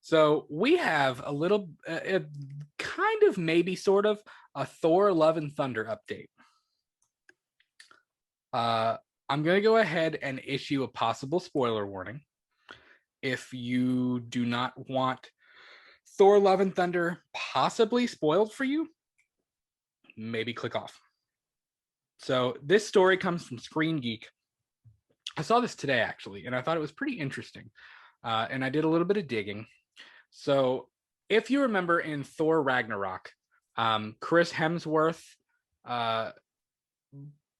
So we have a little, kind of, maybe sort of a Thor: Love and Thunder update. I'm going to go ahead and issue a possible spoiler warning. If you do not want Thor: Love and Thunder possibly spoiled for you, maybe click off. So this story comes from Screen Geek. I saw this today, actually, and I thought it was pretty interesting. And I did a little bit of digging. So if you remember in Thor Ragnarok, Chris Hemsworth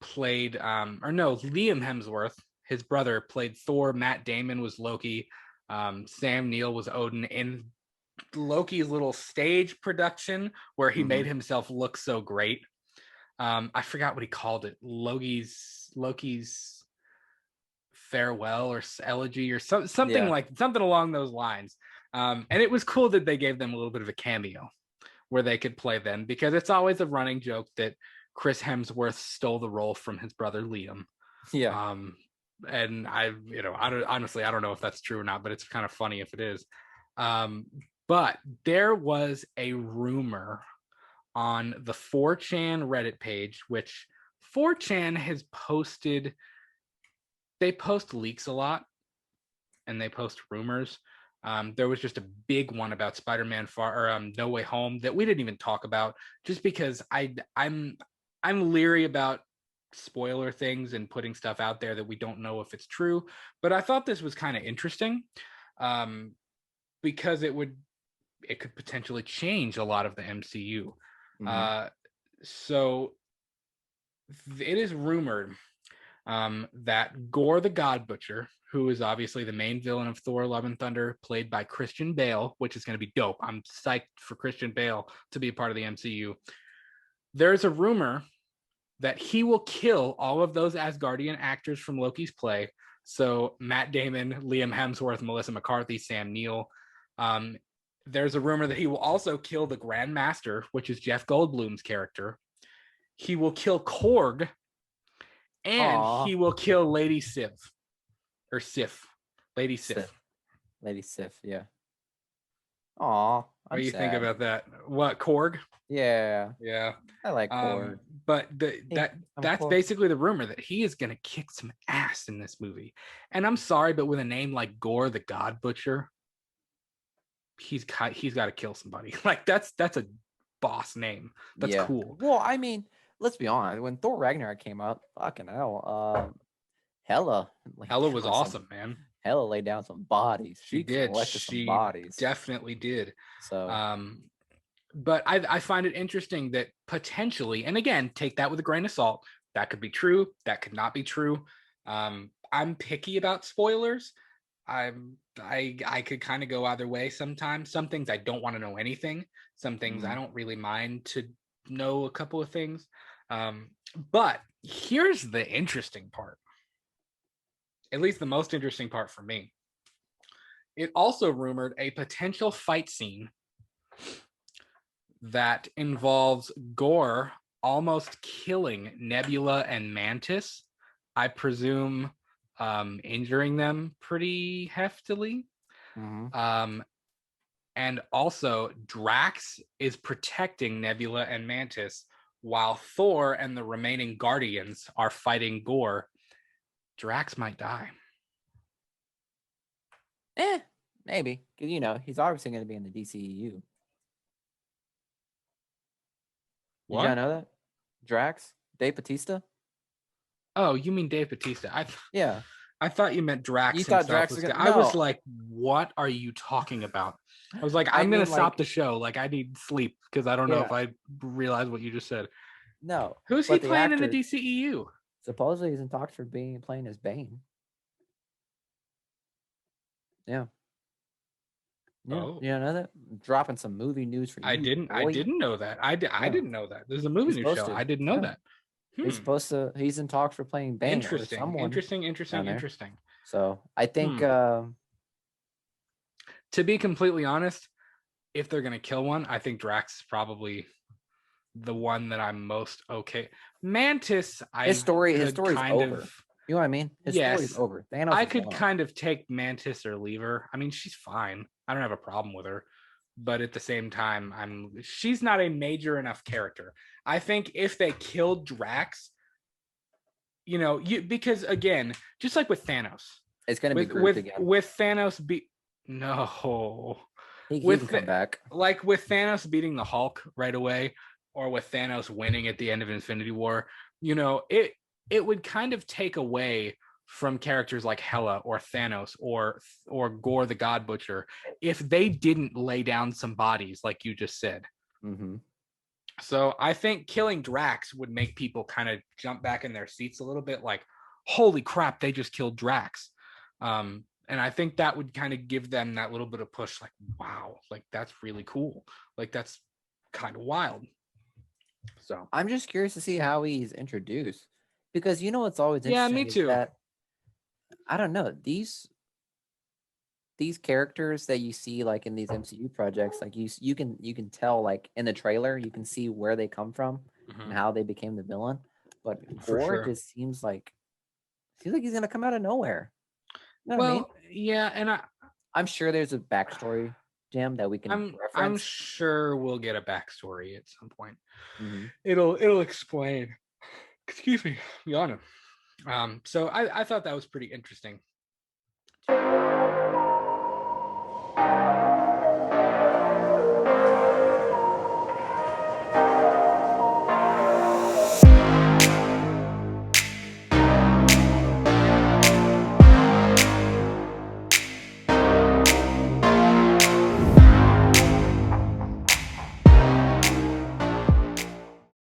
played, Liam Hemsworth, his brother, played Thor. Matt Damon was Loki. Sam Neill was Odin in Loki's little stage production where he made himself look so great. I forgot what he called it. Loki's farewell or elegy or something like something along those lines. And it was cool that they gave them a little bit of a cameo where they could play them, because it's always a running joke that Chris Hemsworth stole the role from his brother Liam. Yeah. And I don't know if that's true or not, but it's kind of funny if it is. But there was a rumor on the 4chan Reddit page, which 4chan has posted. They post leaks a lot, and they post rumors. There was just a big one about Spider-Man No Way Home that we didn't even talk about, just because I'm leery about spoiler things and putting stuff out there that we don't know if it's true. But I thought this was kind of interesting, because it could potentially change a lot of the MCU. So it is rumored that Gorr the God Butcher, who is obviously the main villain of Thor: Love and Thunder, played by Christian Bale, which is going to be dope. I'm psyched for Christian Bale to be a part of the MCU. There's a rumor that he will kill all of those Asgardian actors from Loki's play. So Matt Damon, Liam Hemsworth, Melissa McCarthy, Sam Neill. There's a rumor that he will also kill the Grand Master, which is Jeff Goldblum's character. He will kill Korg, and he will kill Lady Sif. Or Sif. Lady Sif. Lady Sif, yeah. Aw. What do you think about that? What, Korg? Yeah. Yeah. I like Korg. But that's basically the rumor, that he is going to kick some ass in this movie. And I'm sorry, but with a name like Gorr the God Butcher, he's got to kill somebody. Like, that's a boss name. That's cool. Well, I mean, let's be honest. When Thor Ragnarok came out, fucking hell, Hela was awesome, man. Hela laid down some bodies. She collected some bodies. Definitely did. So, but I find it interesting that potentially, and again, take that with a grain of salt, that could be true, that could not be true. I'm picky about spoilers. I could kind of go either way sometimes. Some things I don't want to know anything. Some things I don't really mind to know a couple of things. But here's the interesting part. At least the most interesting part for me. It also rumored a potential fight scene that involves Gorr almost killing Nebula and Mantis. I presume injuring them pretty heftily. And also Drax is protecting Nebula and Mantis while Thor and the remaining Guardians are fighting Gorr. Drax might die. Maybe. You know, he's obviously going to be in the DCEU. What? Did you know that? Drax? Dave Bautista? Oh, you mean Dave Bautista? Yeah. I thought you meant Drax. You thought Drax was I was like, what are you talking about? I was like, I'm going to stop the show. Like, I need sleep, because I don't know if I realize what you just said. No. Who's he playing in the DCEU? Supposedly he's in talks for playing as Bane. Yeah. Oh. You know that? Dropping some movie news for you. I didn't know that. I didn't know that. There's a movie news show. I didn't know that. He's in talks for playing Bane. Interesting. So I think to be completely honest, if they're gonna kill one, I think Drax is probably the one that I'm most okay. Mantis, his story's over. You know what I mean? His story's over. I could kind of take Mantis or leave her. I mean, she's fine. I don't have a problem with her. But at the same time, she's not a major enough character. I think if they killed Drax, because again, just like with Thanos, It's gonna be with grouped with again. with Thanos no, He can come back. like with Thanos beating the Hulk right away, or with Thanos winning at the end of Infinity War, it would kind of take away from characters like Hela or Thanos or Gorr the God Butcher if they didn't lay down some bodies, like you just said. Mm-hmm. So I think killing Drax would make people kind of jump back in their seats a little bit, like, holy crap, they just killed Drax. And I think that would kind of give them that little bit of push, like, wow, like that's really cool. Like that's kind of wild. So I'm just curious to see how he's introduced, because what's always yeah, me interesting is too. that I don't know these characters that you see like in these MCU projects, like you can tell like in the trailer you can see where they come from and how they became the villain, but For Gorr sure. just seems like he's gonna come out of nowhere. You know what I mean? Well, yeah, and I'm sure there's a backstory, Jam, that we can I'm reference. sure we'll get a backstory at some point. Mm-hmm. It'll explain. Excuse me, Yana. So I thought that was pretty interesting.